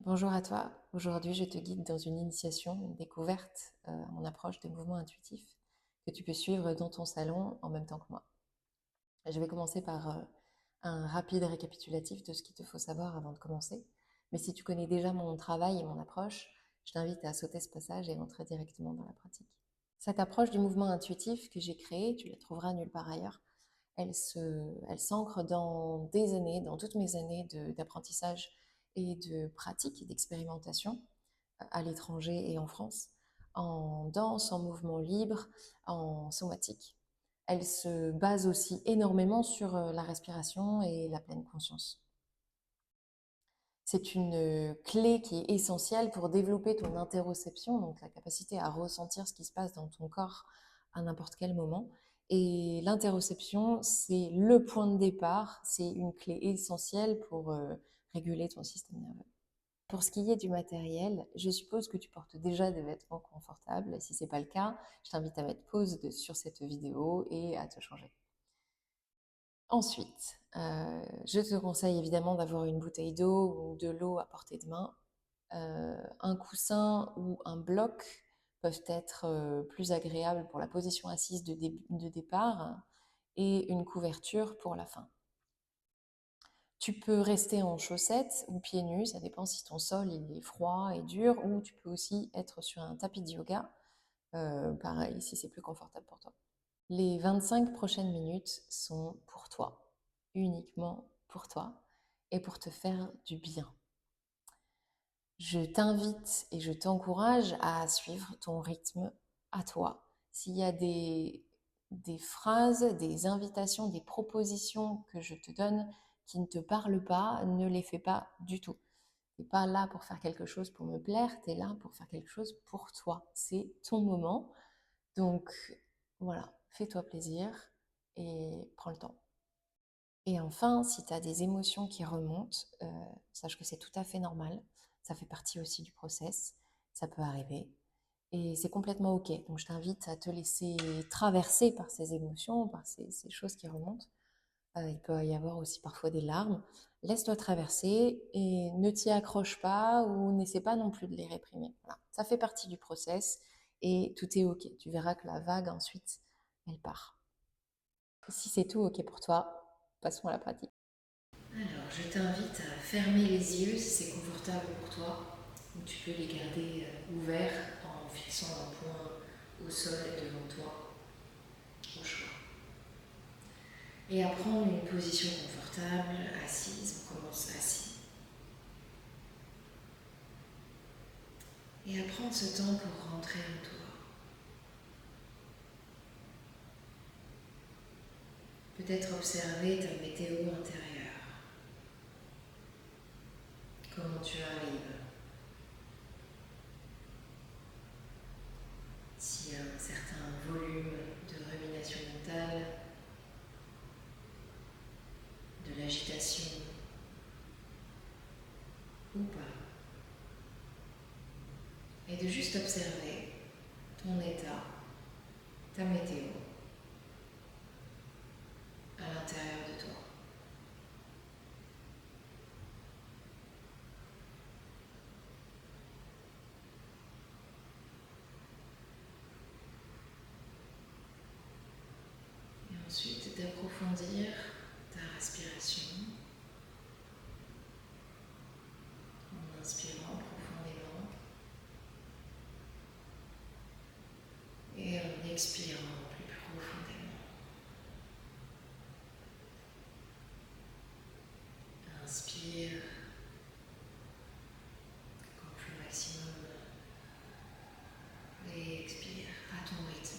Bonjour à toi. Aujourd'hui, je te guide dans une initiation, une découverte à mon approche des mouvements intuitifs que tu peux suivre dans ton salon en même temps que moi. Je vais commencer par un rapide récapitulatif de ce qu'il te faut savoir avant de commencer. Mais si tu connais déjà mon travail et mon approche, je t'invite à sauter ce passage et entrer directement dans la pratique. Cette approche du mouvement intuitif que j'ai créée, tu la trouveras nulle part ailleurs. Elle s'ancre dans des années, dans toutes mes années d'apprentissage et de pratique et d'expérimentation à l'étranger et en France, en danse, en mouvement libre, en somatique. Elle se base aussi énormément sur la respiration et la pleine conscience. C'est une clé qui est essentielle pour développer ton interoception, donc la capacité à ressentir ce qui se passe dans ton corps à n'importe quel moment. Et l'interoception, c'est le point de départ, c'est une clé essentielle pour réguler ton système nerveux. Pour ce qui est du matériel, je suppose que tu portes déjà des vêtements confortables. Si ce n'est pas le cas, je t'invite à mettre pause sur cette vidéo et à te changer. Ensuite, je te conseille évidemment d'avoir une bouteille d'eau ou de l'eau à portée de main. Un coussin ou un bloc peuvent être plus agréables pour la position assise de départ et une couverture pour la fin. Tu peux rester en chaussettes ou pieds nus, ça dépend si ton sol il est froid et dur, ou tu peux aussi être sur un tapis de yoga, pareil si c'est plus confortable pour toi. Les 25 prochaines minutes sont pour toi, uniquement pour toi, et pour te faire du bien. Je t'invite et je t'encourage à suivre ton rythme à toi. S'il y a des phrases, des invitations, des propositions que je te donne qui ne te parlent pas, ne les fais pas du tout. Tu n'es pas là pour faire quelque chose pour me plaire, tu es là pour faire quelque chose pour toi. C'est ton moment. Donc voilà, fais-toi plaisir et prends le temps. Et enfin, si tu as des émotions qui remontent, sache que c'est tout à fait normal. Ça fait partie aussi du process. Ça peut arriver. Et c'est complètement OK. Donc, je t'invite à te laisser traverser par ces émotions, par ces choses qui remontent. Il peut y avoir aussi parfois des larmes. Laisse-toi traverser et ne t'y accroche pas ou n'essaie pas non plus de les réprimer. Voilà. Ça fait partie du process et tout est OK. Tu verras que la vague, ensuite, elle part. Si c'est tout OK pour toi, passons à la pratique. Alors, je t'invite à fermer les yeux si c'est confortable pour toi, ou tu peux les garder ouverts en fixant un point au sol devant toi, au choix. Et à prendre une position confortable, assise, on commence assis. Et à prendre ce temps pour rentrer en toi. Peut-être observer ta météo intérieure. Comment tu arrives. S'il y a un certain volume de rumination mentale, de l'agitation ou pas. Et de juste observer ton état, ta météo à l'intérieur de toi. Et ensuite d'approfondir ta respiration en inspirant profondément et en expirant plus profondément. Inspire encore plus maximum et expire à ton rythme.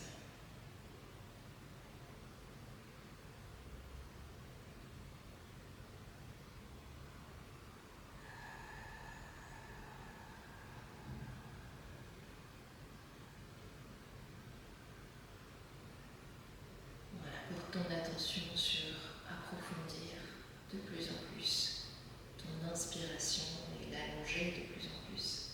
Voilà, porte ton attention sur approfondir de plus en plus ton inspiration et l'allonger de plus en plus.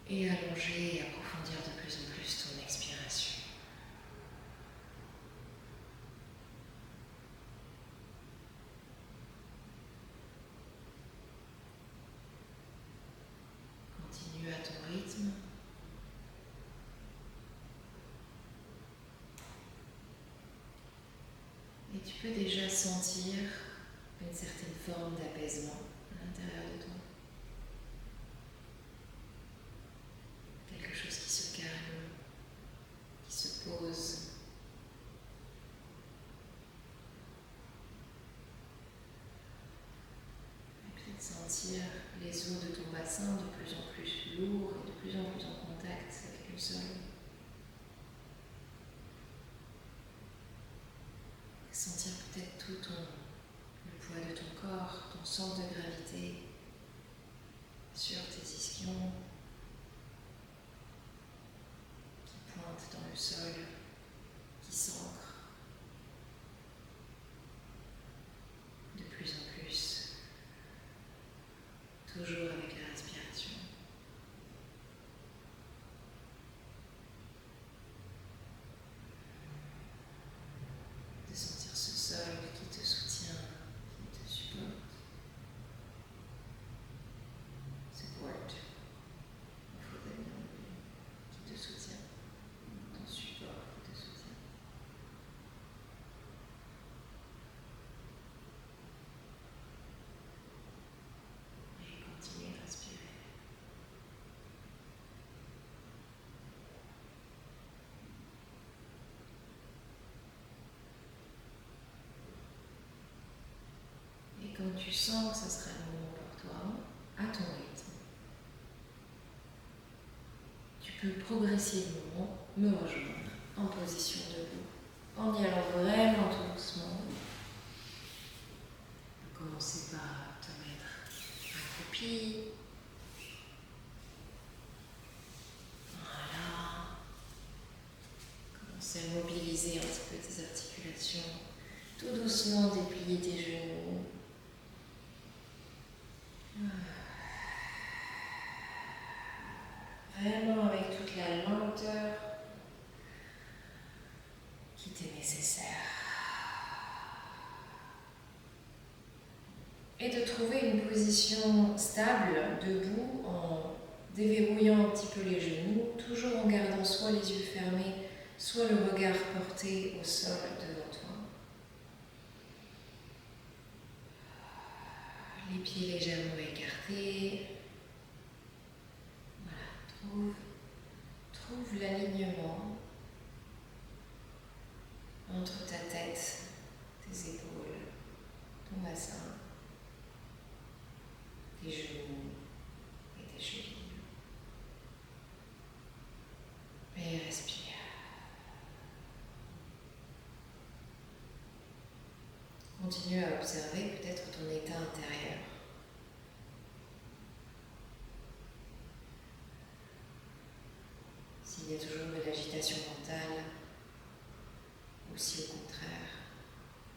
Et allonger et approfondir de plus en plus ton expiration. sentir une certaine forme d'apaisement à l'intérieur de toi. Quelque chose qui se calme, qui se pose. Et peut-être sentir les os de ton bassin de plus en plus lourds et de plus en plus en contact avec le sol. Sentir peut-être tout le poids de ton corps, ton centre de gravité sur tes ischions qui pointent dans le sol, qui s'ancrent de plus en plus, toujours avec la respiration. De sentir ce sol qui te soutient, qui te supporte. Support, il faudrait bien l'oublier, qui te soutient, ton support qui te soutient. Et continue à respirer. Et quand tu sens que ce sera le moment pour toi, à ton rythme, tu peux progressivement me rejoindre en position debout, en y allant vraiment tout doucement. Tu peux commencer par te mettre accroupi. Voilà. Commencer à mobiliser un petit peu tes articulations. Tout doucement déplier tes genoux. Vraiment avec toute la lenteur qui t'est nécessaire. Et de trouver une position stable, debout, en déverrouillant un petit peu les genoux, toujours en gardant soit les yeux fermés, soit le regard porté au sol devant toi. Les pieds légèrement écartés. Voilà, trouve l'alignement entre ta tête, tes épaules, ton bassin, tes genoux et tes chevilles. Et respire. Continue à observer peut-être ton état intérieur. S'il y a toujours de l'agitation mentale, ou si au contraire,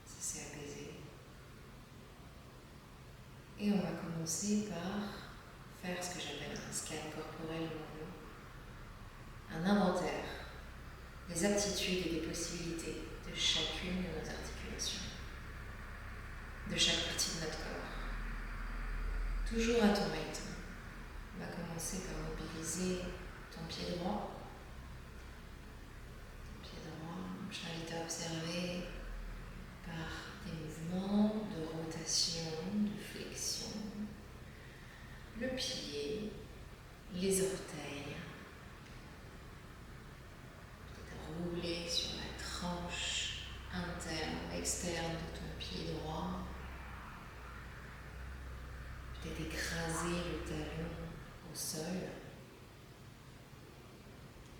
ça s'est apaisé. Et on va commencer par faire ce que j'appelle un scan corporel long, un inventaire des aptitudes et des possibilités de chacune de nos articulations, de chaque partie de notre corps. Toujours à ton rythme. On va commencer par mobiliser ton pied droit. Je t'invite à observer par des mouvements de rotation, de flexion, le pied, les orteils, peut-être rouler sur la tranche interne ou externe de ton pied droit, peut-être écraser le talon au sol,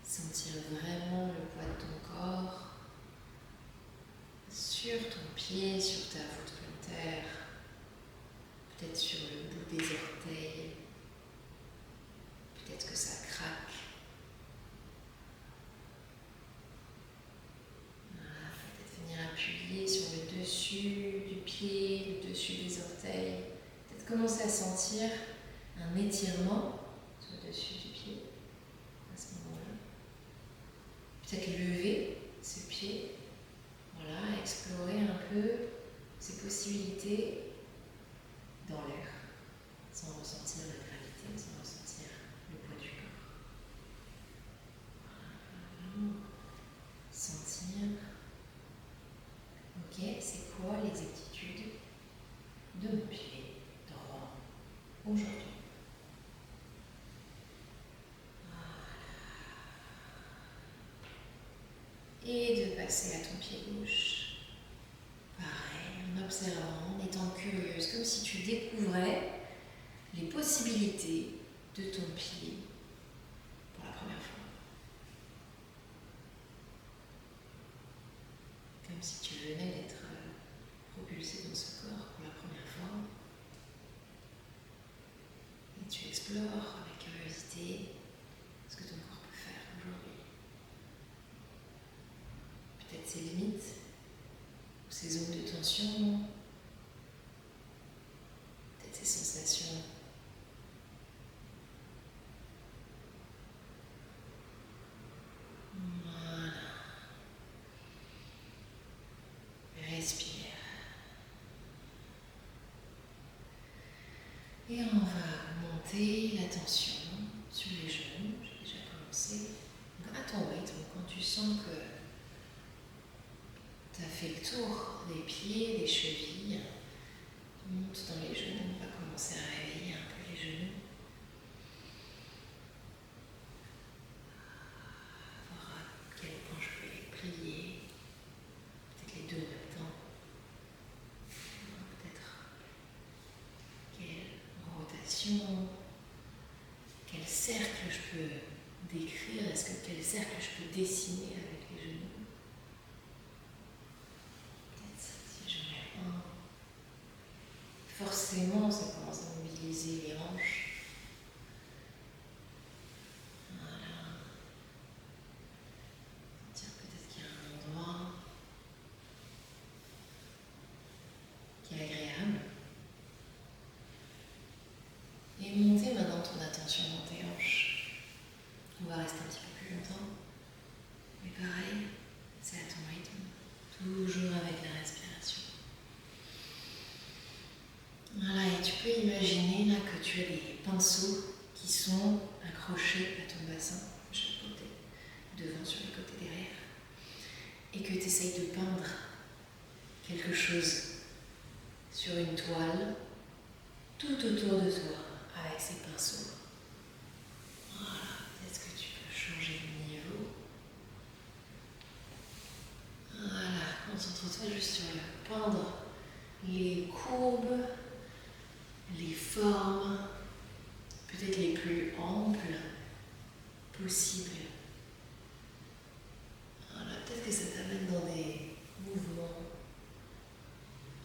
sentir vraiment le poids de ton corps sur ton pied, sur ta voûte plantaire, peut-être sur le bout des orteils, peut-être que ça craque. Voilà, peut-être venir appuyer sur le dessus du pied, le dessus des orteils, peut-être commencer à sentir un étirement sur le dessus du pied à ce moment-là. Peut-être lever ce pied. Voilà, explorer un peu ces possibilités dans l'air, sans ressentir la gravité, sans ressentir le poids du corps. Voilà, sentir, ok, c'est quoi les équilibres aujourd'hui. Et de passer à ton pied gauche. Pareil, en observant, en étant curieuse, comme si tu découvrais les possibilités de ton pied pour la première fois. Comme si tu venais d'être propulsé dans ce corps pour la première fois. Et tu explores avec curiosité ce que ton corps peut faire aujourd'hui. Peut-être ses limites, ou ses zones de tension, peut-être ses sensations. Voilà. Respire. Et on va monter l'attention sur les genoux. J'ai déjà commencé. Donc à ton rythme, quand tu sens que tu as fait le tour des pieds, des chevilles, monte dans les genoux. On va commencer à réveiller un peu les genoux. Voir à quel point je peux les plier. Peut-être les deux en même temps. Peut-être quelle rotation, quel cercle je peux décrire, quel cercle je peux dessiner avec les genoux. Peut-être si je mets un, forcément ça commence à mobiliser les hanches. Voilà. Tiens, peut-être qu'il y a un endroit qui est agréable. Et monter maintenant ton attention dans tes hanches. On va rester un petit peu plus longtemps. Mais pareil, c'est à ton rythme. Toujours avec la respiration. Voilà, et tu peux imaginer là que tu as des pinceaux qui sont accrochés à ton bassin, de chaque côté, devant, sur les côtés, derrière, et que tu essayes de peindre quelque chose sur une toile tout autour de toi avec ces pinceaux. Voilà, est-ce que tu peux changer de niveau? Voilà, concentre-toi juste sur le peindre les courbes, les formes, peut-être les plus amples possibles. Voilà, peut-être que ça t'amène dans des mouvements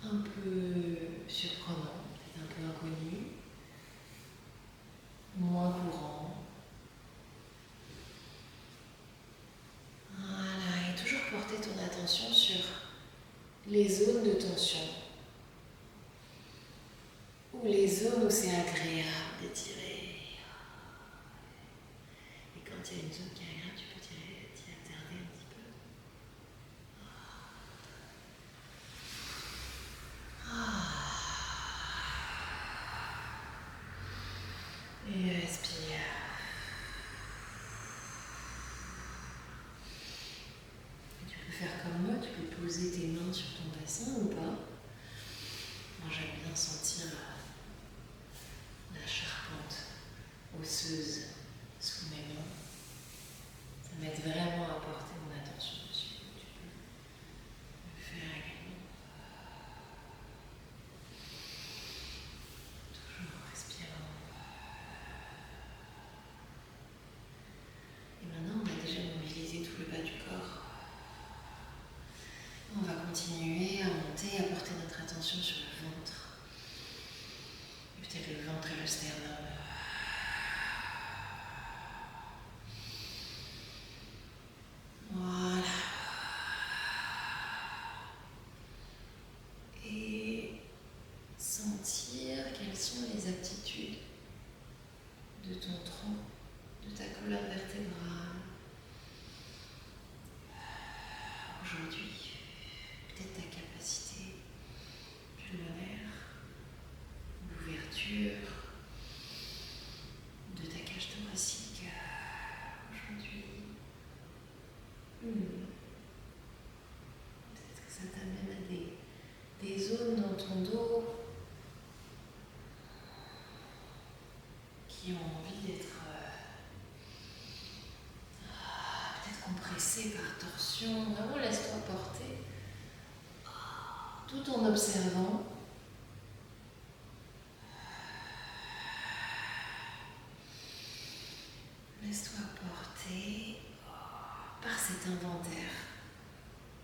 un peu surprenants, peut-être un peu inconnus, moins courants. Voilà, et toujours porter ton attention sur les zones de tension, ou les zones où c'est agréable d'étirer. Et quand il y a une zone qui est agréable, tu peux t'y attarder un petit peu. Et respire. Et tu peux faire comme moi, tu peux poser tes mains sur ton bassin ou pas. Moi j'aime bien sentir la charpente osseuse sous mes mains. Ça m'aide vraiment à porter mon attention dessus. Tu peux le faire également. Toujours en respirant. Et maintenant, on a déjà mobilisé tout le bas du corps. On va continuer à monter, à porter notre attention sur le ventre. Et peut-être le ventre et le sternum. Voilà. Et sentir quelles sont les aptitudes de ton tronc, de ta colonne vertébrale. Aujourd'hui, peut-être ta capacité pulmonaire, l'ouverture, qui ont envie d'être peut-être compressées par torsion. Vraiment, laisse-toi porter tout en observant. Laisse-toi porter par cet inventaire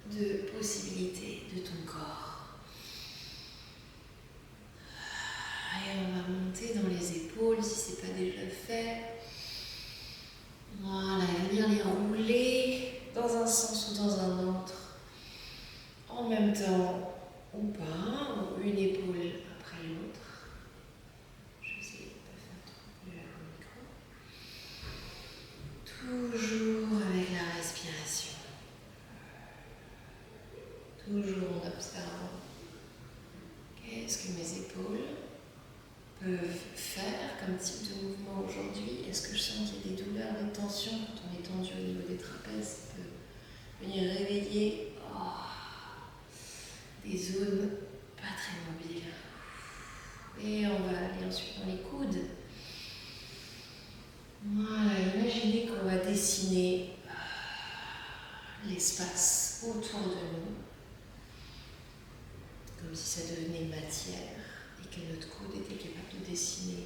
de possibilités de ton corps. Et on va monter dans les épaules si ce n'est pas déjà fait. Voilà, et venir les rouler dans un sens ou dans un autre. En même temps, ou pas, ou une épaule après l'autre. Je vais essayer de ne pas faire trop bruit avec le micro. Toujours avec la respiration. Toujours en observant. Qu'est-ce que mes épaules peuvent faire comme type de mouvement aujourd'hui? Est-ce que je sens qu'il y a des douleurs, des tensions quand on est tendu au niveau des trapèzes? Ça peut venir réveiller des zones pas très mobiles. Et on va aller ensuite dans les coudes. Voilà, imaginez qu'on va dessiner l'espace autour de nous, comme si ça devenait matière et que notre coude était capable de dessiner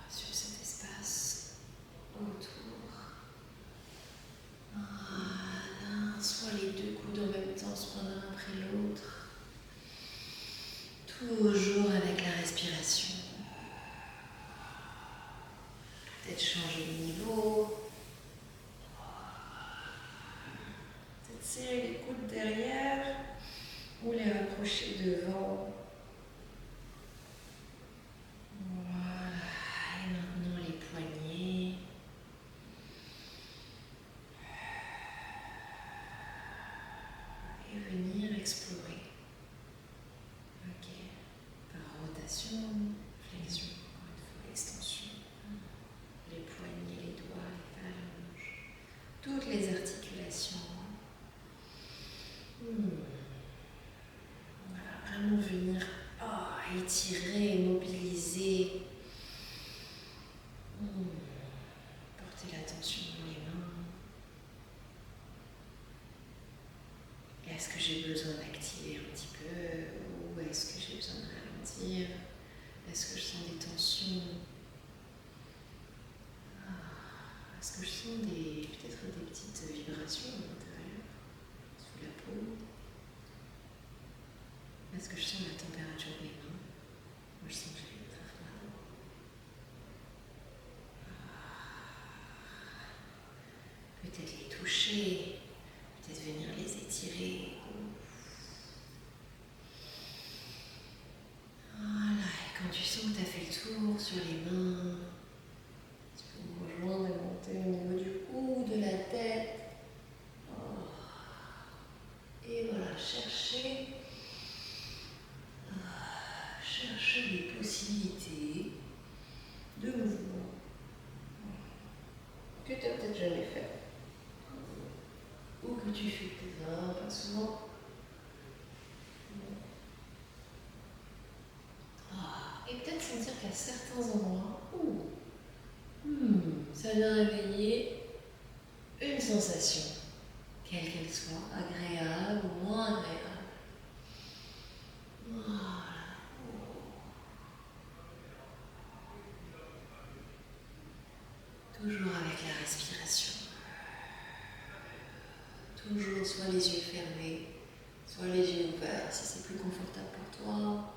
sur cet espace autour. Voilà, soit les deux coudes en même temps, soit l'un après l'autre. Toujours avec la respiration. Peut-être changer de niveau. Peut-être serrer les coudes derrière ou les rapprocher devant. Voilà. Et maintenant les poignets. Et venir explorer. Ok. Par rotation, flexion, encore une fois, l'extension. Les poignets, les doigts, les phalanges. Toutes les articulations. Voilà, vraiment venir étirer, mobiliser. Porter l'attention dans les mains. Est-ce que j'ai besoin d'activer un petit peu ou est-ce que j'ai besoin de ralentir? Est-ce que je sens des tensions? Est-ce que je sens peut-être des petites vibrations à l'intérieur, sous la peau? Est-ce que je sens la température de mes mains? Moi je sens que j'ai très froid. Peut-être les toucher, peut-être venir les étirer. Voilà, et quand tu sens que tu as fait le tour sur les mains, tu peux vous rejoindre et monter au niveau du cou, de la tête. Et voilà, chercher des possibilités de mouvement que tu n'as peut-être jamais fait ou que tu fais peut-être pas souvent. Et peut-être sentir qu'à certains endroits, ça vient réveiller une sensation, quelle qu'elle soit, agréable ou moins agréable. Voilà. Toujours avec la respiration. Toujours soit les yeux fermés, soit les yeux ouverts si c'est plus confortable pour toi.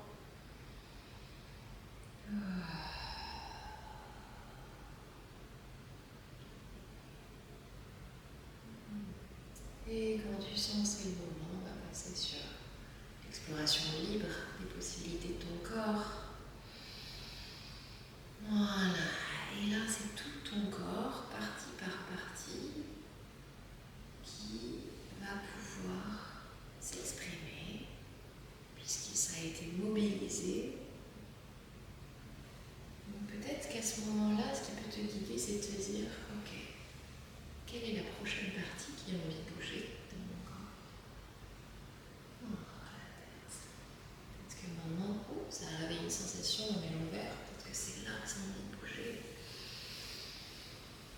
Et quand tu sens que c'est le moment, on va passer sur l'exploration libre des possibilités de ton corps. Voilà. Et là, c'est tout ton corps, partie par partie, qui va pouvoir s'exprimer, puisque ça a été mobilisé. Donc peut-être qu'à ce moment-là, ce qui peut te guider, c'est de te dire, ok, quelle est la prochaine partie qui a envie de bouger dans mon corps? La tête. Peut-être que maintenant, ça a réveillé une sensation dans mes lombaires, peut-être que c'est là que ça a envie de bouger.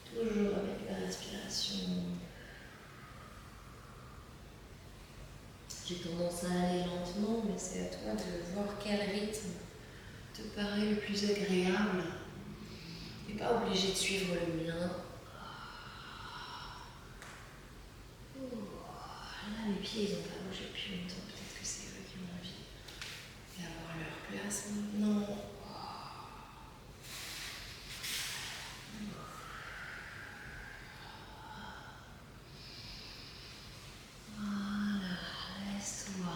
Toujours avec la respiration. J'ai tendance à aller lentement, mais c'est à toi de voir quel rythme te paraît le plus agréable. Tu n'es pas obligé de suivre le mien. Là, mes pieds, ils n'ont pas bougé depuis longtemps. Peut-être que c'est eux qui ont envie d'avoir leur place maintenant. Voilà, laisse-toi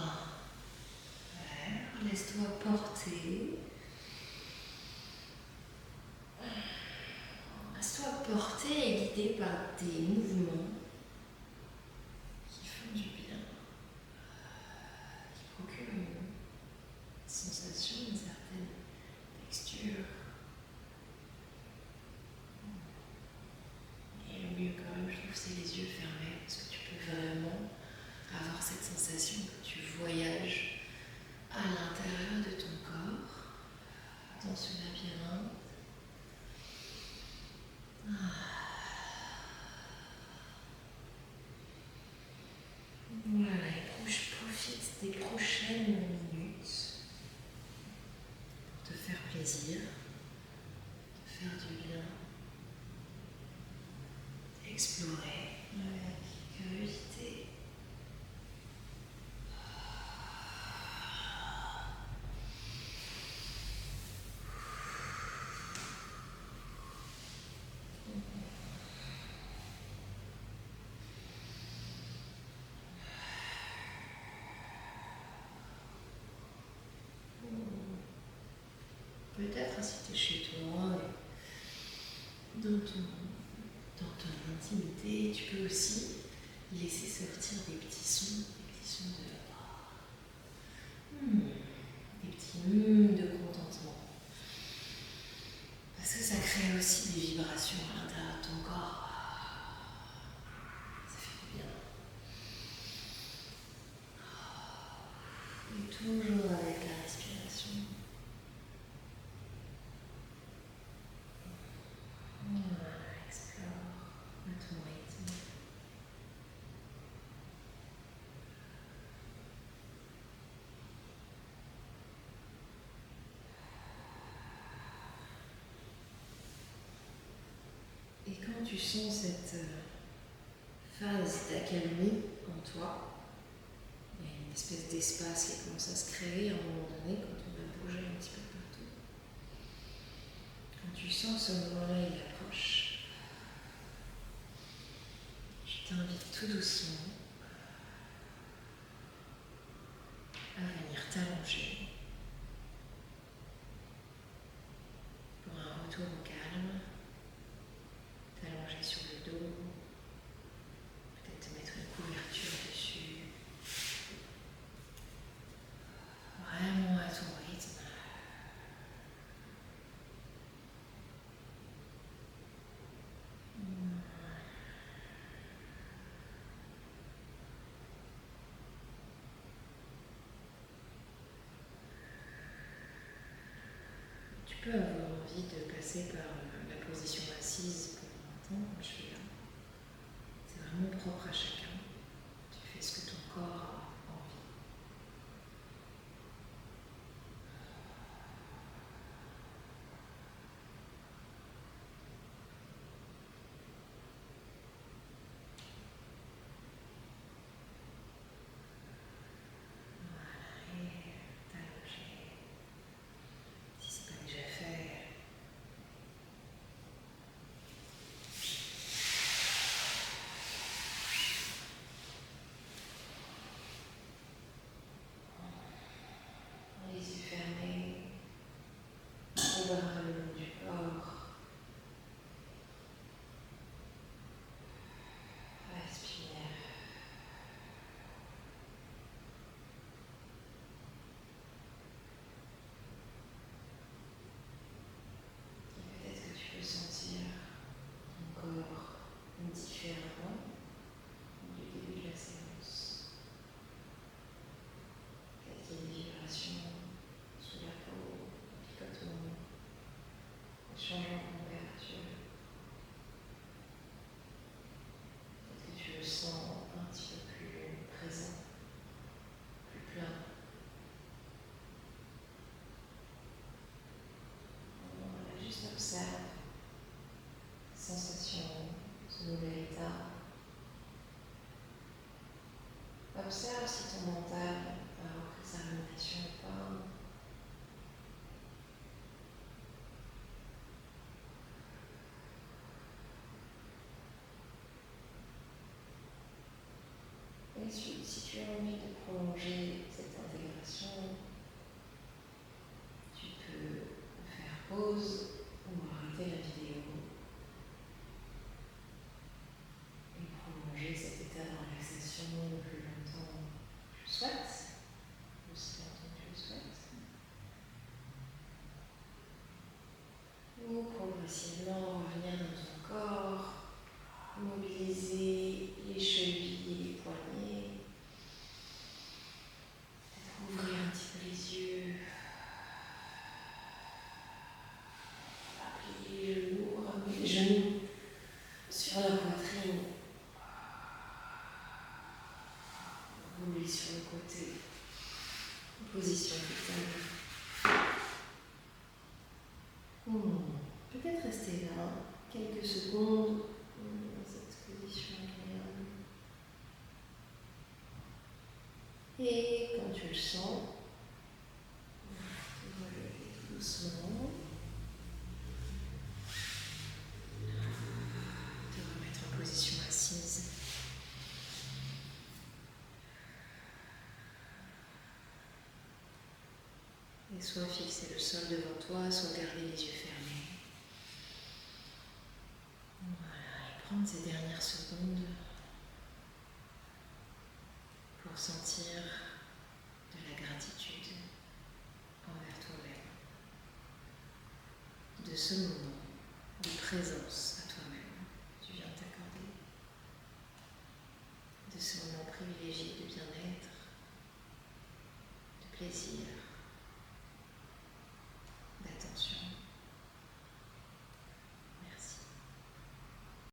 faire, laisse-toi porter. Laisse-toi porter et guider par des mouvements qui font du bien, qui procurent une sensation, une certaine texture. Et le mieux quand même, je trouve, c'est les yeux fermés, parce que tu peux vraiment avoir cette sensation que tu voyages à l'intérieur de ton corps, dans ce labyrinthe. Voilà, et je profite des prochaines minutes pour te faire plaisir, te faire du bien, explorer avec curiosité. Peut-être si tu es chez toi, dans ton intimité, tu peux aussi laisser sortir des petits sons des petits de contentement. Parce que ça crée aussi des vibrations à l'intérieur de ton corps. Ça fait du bien. Et toujours avec la respiration. Explore à ton rythme. Et quand tu sens cette phase d'accalmie en toi, il y a une espèce d'espace qui commence à se créer à un moment donné quand on va bouger un petit peu partout. Quand tu sens ce moment-là, il approche. Je t'invite tout doucement à venir t'allonger pour un retour au calme. T'allonger sur le dos, peut-être te mettre une couverture dessus. Vraiment à ton rythme. Tu peux avoir envie de passer par la position assise pour un temps, comme je fais là. C'est vraiment propre à chacun. Tu fais ce que ton corps a envie. Voilà, et t'allonger. Si ce n'est pas déjà fait, les yeux fermés, les bras le long du corps. Respire. Et peut-être que tu peux sentir ton corps différemment du début de la séance. Peut-être qu'il y a des vibrations sous la peau, un picotement. observe les sensations, ce nouvel état. Observe si ton mental a repris sa rumination ou pas. Et si tu as envie de prolonger cette intégration, tu peux faire pause ou arrêter la vidéo et prolonger cet état de relaxation le plus longtemps que tu souhaites, aussi longtemps que tu le souhaites. Ou progressivement revenir dans ton corps, mobiliser les chevilles et les poignets. Ouvrir un petit peu les yeux, appuyer les genoux, ramener les genoux sur la poitrine, rouler sur le côté, position fixable. Peut-être rester là quelques secondes dans cette position agréable. Et quand tu le sens, te relever tout doucement. Te remettre en position assise. Et soit fixer le sol devant toi, soit garder les yeux fermés. Voilà, et prendre ces dernières secondes pour sentir de la gratitude envers toi-même, de ce moment de présence à toi-même que tu viens de t'accorder, de ce moment privilégié de bien-être, de plaisir.